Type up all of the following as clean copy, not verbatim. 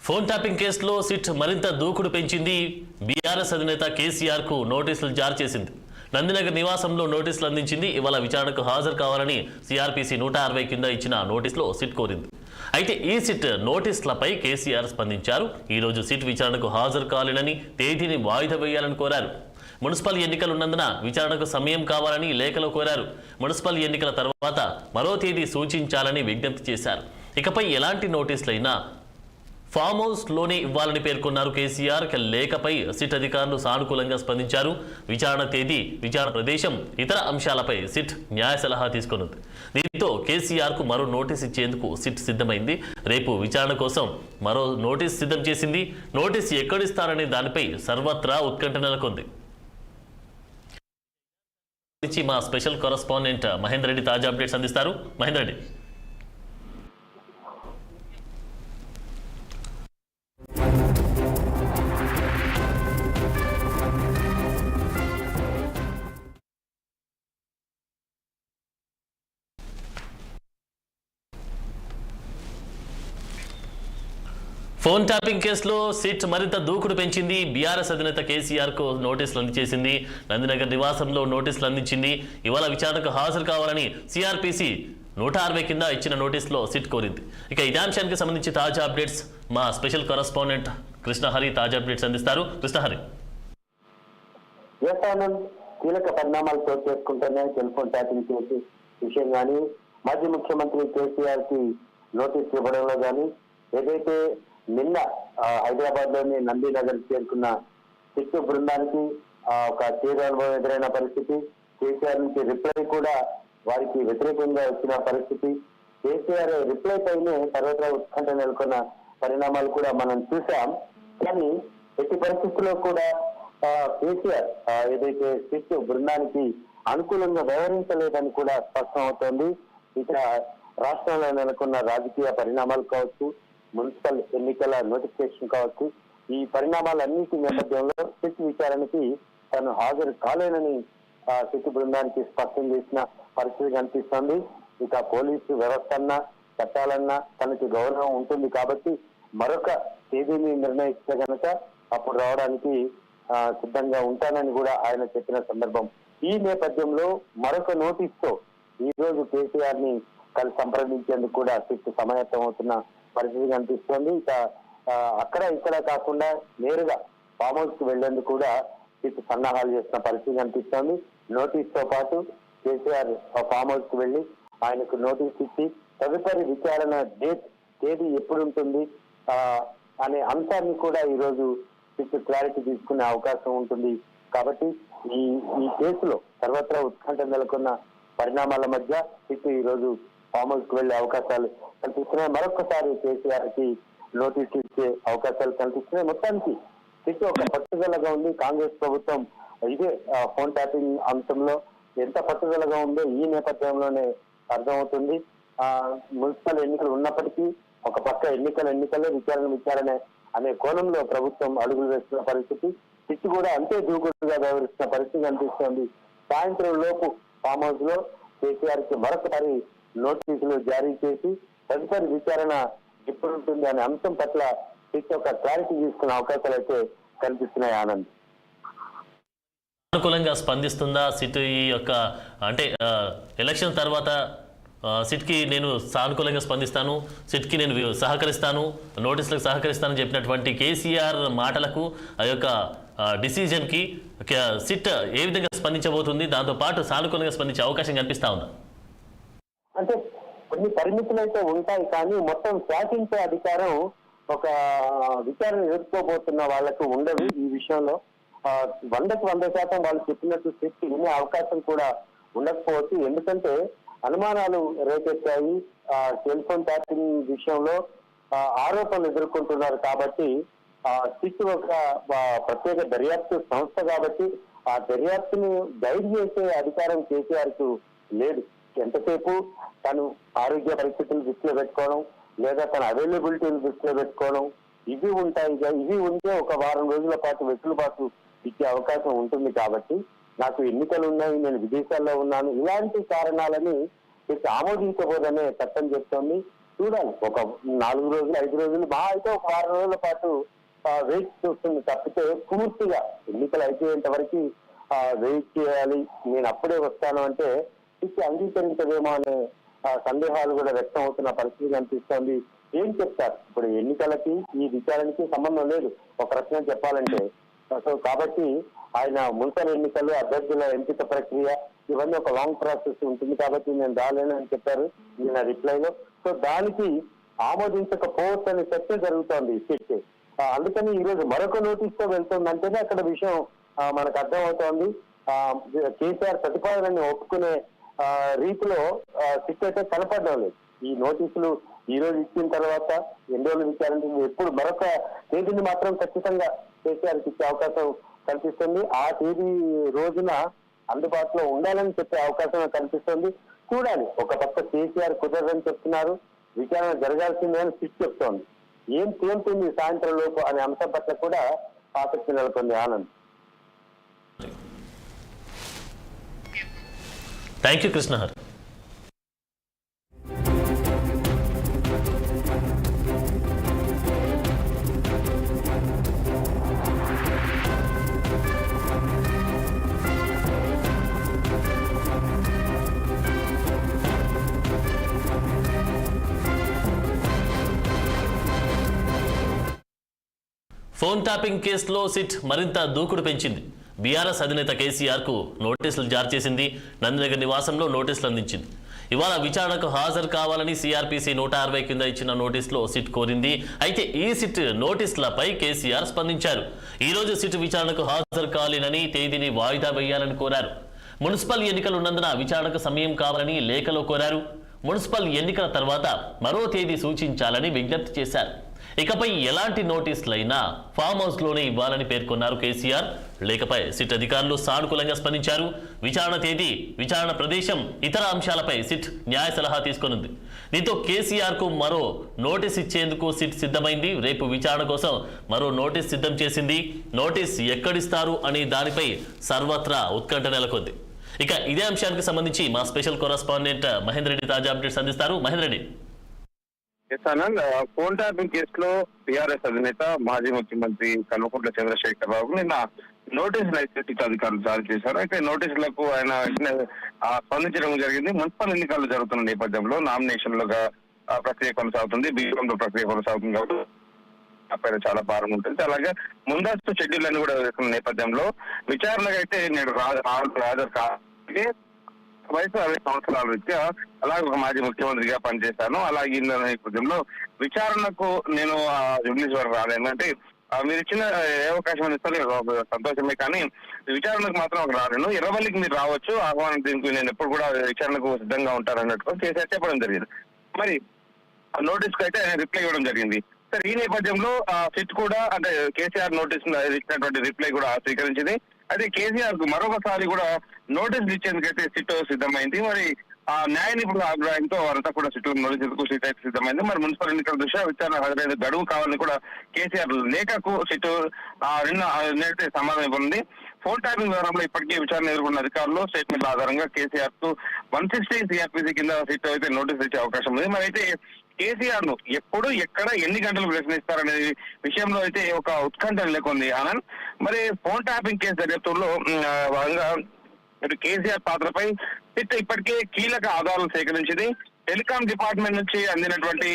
Phone tapping కేసులో SIT మరింత దూకుడు పెంచింది. బీఆర్ఎస్ అధినేత కేసీఆర్ కు నోటీసులు జారీ చేసింది. నందినగర్ నివాసంలో నోటీసులు అందించింది. ఇవాళ విచారణకు హాజరు కావాలని సిఆర్పిసి 160 కింద ఇచ్చిన నోటీసులో సిట్ కోరింది. అయితే ఈ సిట్ నోటీసులపై కేసీఆర్ స్పందించారు. ఈ రోజు సిట్ విచారణకు హాజరు కావాలని తేదీని వాయిదా వేయాలని కోరారు. మున్సిపల్ ఎన్నికలున్నందున విచారణకు సమయం కావాలని లేఖలో కోరారు. మున్సిపల్ ఎన్నికల తర్వాత మరో తేదీ సూచించాలని విజ్ఞప్తి చేశారు. ఇకపై ఎలాంటి నోటీసులైనా ఫామ్ హౌస్ లోనే ఇవ్వాలని పేర్కొన్నారు కేసీఆర్. లేఖపై సిట్ అధికారులు సానుకూలంగా స్పందించారు. విచారణ తేదీ, విచారణ ప్రదేశం, ఇతర అంశాలపై సిట్ న్యాయ సలహా తీసుకున్నది. దీంతో కేసీఆర్ కు మరో నోటీస్ ఇచ్చేందుకు సిట్ సిద్ధమైంది. రేపు విచారణ కోసం మరో నోటీస్ సిద్ధం చేసింది. నోటీస్ ఎక్కడిస్తారనే దానిపై సర్వత్రా ఉత్కంఠ నెలకొంది. మా స్పెషల్ కరెస్పాండెంట్ మహేందర్ రెడ్డి తాజా అప్డేట్స్ అందిస్తారు. మహేందర్ రెడ్డి. ఫోన్ ట్యాపింగ్ కేసులో సిట్ మరింత దూకుడు పెంచింది. బీఆర్ఎస్ అధినేత కేసీఆర్ కు నోటీసులు అందించేసింది. నందినగర్ నివాసంలో నోటీసులు అందించింది. ఇవాళ విచారణకు హాజరు కావాలని సిఆర్పిసి 160 కింద ఇచ్చిన నోటీసులో సిట్ కోరింది. ఇక ఇదే అంశానికి సంబంధించి తాజా అప్డేట్స్ మా స్పెషల్ కరెస్పాండెంట్ కృష్ణహరి తాజా అప్డేట్స్ అందిస్తారు. కృష్ణహరి. కీలక పరిణామాలు చోటు చేసుకుంటేనే టెలిఫోన్ ట్యాపింగ్ చేసి విషయం కానీ, మాజీ ముఖ్యమంత్రి కేసీఆర్ కి నోటీసులు ఇవ్వడంలో కానీ, ఏదైతే నిన్న హైదరాబాద్ లోని నందీనగర్ చేరుకున్న సిట్టు బృందానికి ఒక తీవ్ర అనుభవం ఎదురైన పరిస్థితి, కేసీఆర్ నుంచి రిప్లై కూడా వారికి వ్యతిరేకంగా వచ్చిన పరిస్థితి, కేసీఆర్ రిప్లై పైనే సర్వత్రా ఉత్కంఠ నెలకొన్న పరిణామాలు కూడా మనం చూసాం. కానీ ఎట్టి పరిస్థితుల్లో కూడా కేసీఆర్ ఏదైతే సిట్టు బృందానికి అనుకూలంగా వ్యవహరించలేదని కూడా స్పష్టం అవుతోంది. ఇక రాష్ట్రంలో నెలకొన్న రాజకీయ పరిణామాలు కావచ్చు, మున్సిపల్ ఎన్నికల నోటిఫికేషన్ కావచ్చు, ఈ పరిణామాలన్నిటి నేపథ్యంలో సిట్ విచారణకి తను హాజరు కాలేనని సిట్ బృందానికి స్పష్టం చేసిన పరిస్థితి కనిపిస్తోంది. ఇక పోలీసు వ్యవస్థ అన్నా, చట్టాలన్నా తనకి గౌరవం ఉంటుంది కాబట్టి మరొక తేదీని నిర్ణయిస్తే కనుక అప్పుడు రావడానికి సిద్ధంగా ఉంటానని కూడా ఆయన చెప్పిన సందర్భం. ఈ నేపథ్యంలో మరొక నోటీస్తో ఈ రోజు కేసీఆర్ ని కలిసి సంప్రదించేందుకు కూడా సిట్ సమాయత్తం అవుతున్న పరిస్థితి కనిపిస్తోంది. ఇక అక్కడ ఇక్కడ కాకుండా నేరుగా ఫామ్ హౌస్ కు వెళ్లేందుకు కూడా సిట్ సన్నాహాలు చేసిన పరిస్థితి కనిపిస్తోంది. నోటీస్ తో పాటు కేసీఆర్ ఫామ్ హౌస్ కు వెళ్లి ఆయనకు నోటీస్ ఇచ్చి తదుపరి విచారణ తేదీ ఎప్పుడు ఉంటుంది అనే అంశాన్ని కూడా ఈ రోజు సిట్ క్లారిటీ తీసుకునే అవకాశం ఉంటుంది. కాబట్టి ఈ కేసులో సర్వత్రా ఉత్కంఠ నెలకొన్న పరిణామాల మధ్య సిట్ ఈ రోజు ఫామ్ హౌస్ కు వెళ్లే అవకాశాలు కనిపిస్తున్నాయి. మరొకసారి కేసీఆర్ కి నోటీస్ ఇచ్చే అవకాశాలు కనిపిస్తున్నాయి. మొత్తానికి సిట్ ఒక పట్టుదలగా ఉంది. కాంగ్రెస్ ప్రభుత్వం ఇదే ఫోన్ ట్యాపింగ్ అంశంలో ఎంత పట్టుదలగా ఉందో ఈ నేపథ్యంలోనే అర్థమవుతుంది. మున్సిపల్ ఎన్నికలు ఉన్నప్పటికీ ఒక పక్క ఎన్నికలే విచారణ అనే కోణంలో ప్రభుత్వం అడుగులు వేస్తున్న పరిస్థితి, సిట్ కూడా అంతే దూకుడుగా వ్యవహరిస్తున్న పరిస్థితి కనిపిస్తోంది. సాయంత్రం లోపు ఫామ్ హౌస్ లో కేసీఆర్ కి మరొకసారి నోటీసులు జారీ చేసి తదుపరి విచారణ ఎప్పుడు ఉంటుంది అనే అంశం పట్ల సిట్ ఒక క్లారిటీ తీసుకునే అవకాశాలు అయితే కనిపిస్తున్నాయి. ఆనంద్. అనుకూలంగా స్పందిస్తుందా సిట్ ఈ యొక్క అంటే ఎలక్షన్ తర్వాత సిట్ కి నేను సానుకూలంగా స్పందిస్తాను, సిట్ కి నేను సహకరిస్తాను, నోటీసులకు సహకరిస్తానని చెప్పినటువంటి కేసీఆర్ మాటలకు ఆ యొక్క డిసిజన్ కి సిట్ ఏ విధంగా స్పందించబోతుంది, దాంతో పాటు సానుకూలంగా స్పందించే అవకాశం కనిపిస్తా ఉందా? అంటే కొన్ని పరిమితులు అయితే ఉంటాయి, కానీ మొత్తం శాసించే అధికారం ఒక విచారణ ఎదుర్కోబోతున్న వాళ్లకు ఉండదు. ఈ విషయంలో 100% వాళ్ళు చెప్పినట్టు సిట్ వినే అవకాశం కూడా ఉండకపోవచ్చు. ఎందుకంటే అనుమానాలు రేకెత్తాయి. టెలిఫోన్ ట్యాపింగ్ విషయంలో ఆరోపణలు ఎదుర్కొంటున్నారు కాబట్టి సిట్ ఒక ప్రత్యేక దర్యాప్తు సంస్థ కాబట్టి ఆ దర్యాప్తును గైడ్ చేసే అధికారం కేసీఆర్ కు లేదు. ఎంతసేపు తను ఆరోగ్య పరిస్థితులు దృష్టిలో పెట్టుకోవడం, లేదా తన అవైలబిలిటీలు దృష్టిలో పెట్టుకోవడం ఇవి ఉంటాయి. ఇవి ఉంటే ఒక వారం రోజుల పాటు వెసులుబాటు ఇచ్చే అవకాశం ఉంటుంది. కాబట్టి నాకు ఎన్నికలు ఉన్నాయి, నేను విదేశాల్లో ఉన్నాను, ఇలాంటి కారణాలని ఆమోదించబోదనే చట్టం చెప్తోంది. చూడాలి. ఒక 4 రోజులు 5 రోజులు మహా అయితే ఒక 6 రోజుల పాటు వెయిట్ చూస్తుంది తప్పితే పూర్తిగా ఎన్నికలు అయిపోయేంత వరకు వెయిట్ చేయాలి, నేను అప్పుడే వస్తాను అంటే ఇది అంగీకరించదేమో అనే సందేహాలు కూడా వ్యక్తం అవుతున్న పరిస్థితి కనిపిస్తోంది. ఏం చెప్తారు ఇప్పుడు ఎన్నికలకి ఈ విచారణకి సంబంధం లేదు ఒక రకంగా చెప్పాలంటే. సో కాబట్టి ఆయన మున్సిపల్ ఎన్నికలు, అభ్యర్థుల ఎంపిక ప్రక్రియ ఇవన్నీ ఒక లాంగ్ ప్రాసెస్ ఉంటుంది కాబట్టి నేను రాలేను అని చెప్పారు నిన్న రిప్లైలో. సో దానికి ఆమోదించకపోవచ్చు అనే చర్చ జరుగుతోంది సిట్. అందుకని ఈ రోజు మరొక నోటీస్ తో వెళ్తుందంటేనే అక్కడ విషయం మనకు అర్థమవుతోంది. కేసీఆర్ ప్రతిపాదనని ఒప్పుకునే రీతిలో సిట్ అయితే కనపడడం లేదు. ఈ నోటీసులు ఈ రోజు ఇచ్చిన తర్వాత ఎన్ని రోజులు విచారించింది, ఎప్పుడు మరొక తేదీని మాత్రం ఖచ్చితంగా కేసీఆర్కి ఇచ్చే అవకాశం కనిపిస్తుంది. ఆ తేదీ రోజున అందుబాటులో ఉండాలని చెప్పే అవకాశం కనిపిస్తుంది. చూడాలి, ఒక పక్క కేసీఆర్ కుదరదని చెప్తున్నారు, విచారణ జరగాల్సిందే అని సిట్ చెప్తోంది. ఏం తేలుతుంది సాయంత్రం లోపు అనే అంశం పట్ల కూడా ఆసక్తి నెలకొంది. Anand. Thank you Krishnahar. Phone tapping కేసులో సిట్ మరింత దూకుడు పెంచింది. బీఆర్ఎస్ అధినేత కేసీఆర్కు నోటీసులు జారీ చేసింది. నందినగర్ నివాసంలో నోటీసులు అందించింది. ఇవాళ విచారణకు హాజరు కావాలని సిఆర్పిసి 160 కింద ఇచ్చిన నోటీసులో సిట్ కోరింది. అయితే ఈ సిట్ నోటీసులపై కేసీఆర్ స్పందించారు. ఈ రోజు సిట్ విచారణకు హాజరు కావాలని, తేదీని వాయిదా వేయాలని కోరారు. మున్సిపల్ ఎన్నికలు ఉన్నందున విచారణకు సమయం కావాలని లేఖలో కోరారు. మున్సిపల్ ఎన్నికల తర్వాత మరో తేదీ సూచించాలని విజ్ఞప్తి చేశారు. ఇకపై ఎలాంటి నోటీసులైనా ఫామ్ హౌస్ లోనే ఇవ్వాలని పేర్కొన్నారు కేసీఆర్. లేఖపై సిట్ అధికారులు సానుకూలంగా స్పందించారు. విచారణ తేదీ, విచారణ ప్రదేశం, ఇతర అంశాలపై సిట్ న్యాయ సలహా తీసుకొనుంది. దీంతో కేసీఆర్ కు మరో నోటీస్ ఇచ్చేందుకు సిట్ సిద్ధమైంది. రేపు విచారణ కోసం మరో నోటీస్ సిద్ధం చేసింది. నోటీస్ ఎక్కడిస్తారు అనే దానిపై సర్వత్రా ఉత్కంఠ నెలకొంది. ఇక ఇదే అంశానికి సంబంధించి మా స్పెషల్ కరెస్పాండెంట్ మహేందర్ రెడ్డి తాజా అప్డేట్స్ అందిస్తారు. మహేందర్ రెడ్డి. ఫోన్ ట్యాపింగ్ కేసులో టీఆర్ఎస్ అధినేత మాజీ ముఖ్యమంత్రి కల్వకుంట్ల చంద్రశేఖరరావుకు నిన్న నోటీసులు అయితే అధికారులు జారీ చేశారు. అయితే నోటీసులకు ఆయన స్పందించడం జరిగింది. మున్సిపల్ ఎన్నికలు జరుగుతున్న నేపథ్యంలో నామినేషన్లుగా ప్రక్రియ కొనసాగుతుంది, బీఫామ్లో ప్రక్రియ కొనసాగుతుంది కాబట్టి పైన చాలా భారం ఉంటుంది. అలాగే ముందస్తు షెడ్యూల్ అని కూడా వేసుకున్న నేపథ్యంలో విచారణకు అయితే నేడు హాజరు కావాలి. వయసు 60 సంవత్సరాల రీత్యా అలాగే ఒక మాజీ ముఖ్యమంత్రిగా పనిచేశాను. అలాగే ఈ నేపథ్యంలో విచారణకు నేను జూబ్లీస్ వరకు రాలేను అంటే మీరు ఇచ్చిన ఏ అవకాశం ఇస్తారు సంతోషమే, కానీ విచారణకు మాత్రం ఒక రాలేను. ఎర్రవల్లికి మీరు రావచ్చు, ఆహ్వానం దీనికి నేను ఎప్పుడు కూడా విచారణకు సిద్ధంగా ఉంటానన్నట్టు కేసీఆర్ చెప్పడం జరిగింది. మరి నోటీస్ కు అయితే ఆయన రిప్లై ఇవ్వడం జరిగింది. సరే, ఈ నేపథ్యంలో సిట్ కూడా అంటే కేసీఆర్ నోటీస్ ఇచ్చినటువంటి రిప్లై కూడా స్వీకరించింది. అయితే కేసీఆర్ కు మరొకసారి కూడా నోటీసులు ఇచ్చేందుకైతే సిట్ సిద్ధమైంది. మరి ఆ న్యాయ నిపుణుల అభిప్రాయంతో వారంతా కూడా నోటీసులకు సిట్ అయితే సిద్ధమైంది. మరి మున్సిపల్ ఎన్నికల దృష్ట్యా విచారణ హాజరైన గడువు కావాలని కూడా కేసీఆర్ లేఖకు సిట్ నిన్న సమాధానం ఇవ్వనుంది. ఫోన్ ట్యాపింగ్ వ్యవహారంలో ఇప్పటికే విచారణ ఎదుర్కొన్న అధికారులు స్టేట్మెంట్ల ఆధారంగా కేసీఆర్ కు 160 సిఆర్పిసి కింద సిట్ అయితే నోటీసులు ఇచ్చే అవకాశం ఉంది. మరి అయితే కేసీఆర్ ను ఎప్పుడు ఎక్కడ ఎన్ని గంటలు ప్రశ్నిస్తారనే విషయంలో అయితే ఒక ఉత్కంఠ నెలకొంది ఆనంద్. మరి ఫోన్ ట్యాపింగ్ కేసు దర్యాప్తులో భాగంగా కేసీఆర్ పాత్రపై సిట్ ఇప్పటికే కీలక ఆధారాలు సేకరించింది. టెలికాం డిపార్ట్మెంట్ నుంచి అందినటువంటి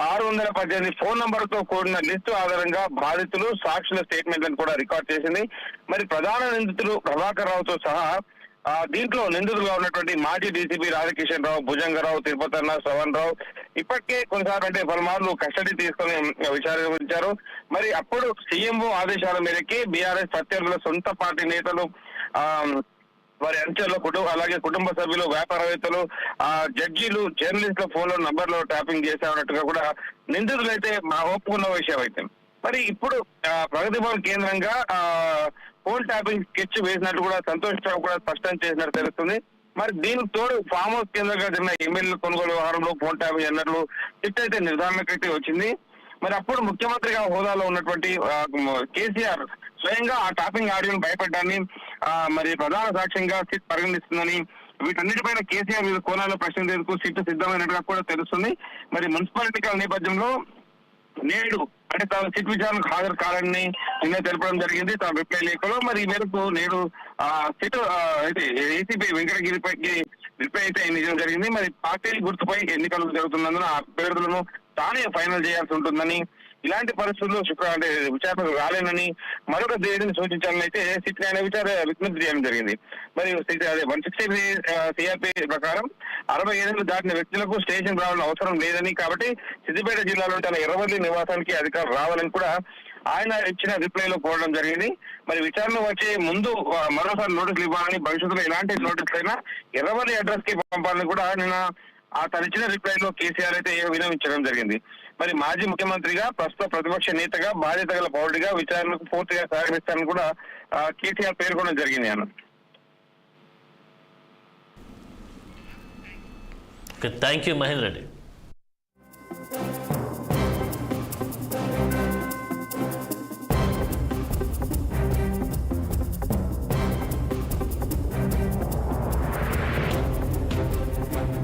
618 ఫోన్ నంబర్తో కూడిన లిస్టు ఆధారంగా బాధితులు, సాక్షుల స్టేట్మెంట్లను కూడా రికార్డ్ చేసింది. మరి ప్రధాన నిందితులు ప్రభాకర్ రావుతో సహా దీంట్లో నిందితులుగా ఉన్నటువంటి మాజీ డీసీపీ రాధాకిషన్ రావు, భుజంగరావు, తిరుపతన్న, శ్రవణ్ రావు ఇప్పటికే కొన్నిసార్లు అంటే పలుమార్లు కస్టడీ తీసుకుని విచారించారు. మరి అప్పుడు సీఎంఓ ఆదేశాల మేరకి బీఆర్ఎస్ ప్రత్యర్థుల సొంత పార్టీ నేతలు, వారి అంచెల్లో అలాగే కుటుంబ సభ్యులు, వ్యాపారవేత్తలు, జడ్జీలు, జర్నలిస్టుల ఫోన్లో నంబర్లో ట్యాపింగ్ చేశామన్నట్టుగా కూడా నిందితులు అయితే ఒప్పుకున్న విషయం అయితే. మరి ఇప్పుడు ప్రగతి భవన్ కేంద్రంగా ఫోన్ ట్యాపింగ్ స్కెచ్ వేసినట్టు కూడా సంతోష్ రావు కూడా స్పష్టం చేసినట్టు తెలుస్తుంది. మరి దీనికి తోడు ఫామ్ హౌస్ కేంద్రంగా జరిగిన ఎమ్మెల్యేల కొనుగోలు వ్యవహారంలో ఫోన్ ట్యాపింగ్ అన్నట్లు సిట్ అయితే నిర్ధారణకైతే వచ్చింది. మరి అప్పుడు ముఖ్యమంత్రిగా హోదాలో ఉన్నటువంటి కేసీఆర్ స్వయంగా ఆ ట్యాపింగ్ ఆడియోను భయపడ్డాన్ని మరి ప్రధాన సాక్ష్యంగా సిట్ పరిగణిస్తుందని వీటన్నిటిపైన కేసీఆర్ వివిధ కోణాల్లో ప్రశ్నించేందుకు సిట్ సిద్ధమైనట్టుగా కూడా తెలుస్తుంది. మరి మున్సిపల్ ఎన్నికల నేపథ్యంలో నేడు అంటే తాను సిట్ విచారణకు హాజరు కావాలని నిన్న తెలపడం జరిగింది తన రిప్లై లేఖలో. మరి ఈ మేరకు నేడు సిట్ అయితే ఏసీపీ వెంకటగిరిపైకి రిప్లై అయితే ఇవ్వడం జరిగింది. మరి పార్టీ గుర్తుపై ఎన్నికలు జరుగుతున్నందున ఆ అభ్యర్థులను తానే ఫైనల్ చేయాల్సి ఉంటుందని, ఇలాంటి పరిస్థితుల్లో అంటే విచారణకు రాలేనని మరొక తేదీని సూచించాలని అయితే సిట్ విజ్ఞప్తి చేయడం జరిగింది. మరి 160 సిఆర్పీ ప్రకారం 65 దాటిన వ్యక్తులకు స్టేషన్ రావాలని అవసరం లేదని, కాబట్టి సిద్దిపేట జిల్లాలో తన ఎర్రవల్లి నివాసానికి అధికారులు రావాలని కూడా ఆయన ఇచ్చిన రిప్లైలో కోరడం జరిగింది. మరి విచారణ వచ్చే ముందు మరోసారి నోటీసులు ఇవ్వాలని, భవిష్యత్తులో ఎలాంటి నోటీసులు అయినా ఎర్రవల్లి అడ్రస్ కి పంపాలని కూడా నిన్న తను ఇచ్చిన రిప్లైలో కేసీఆర్ అయితే వినవించడం జరిగింది. మరి మాజీ ముఖ్యమంత్రిగా, ప్రస్తుత ప్రతిపక్ష నేతగా, బాధ్యత గల పౌరుడిగా విచారణకు పూర్తిగా సహకరిస్తానని కూడా కేసీఆర్ పేర్కొనడం జరిగింది అన్న. Thank you Mahender Reddy.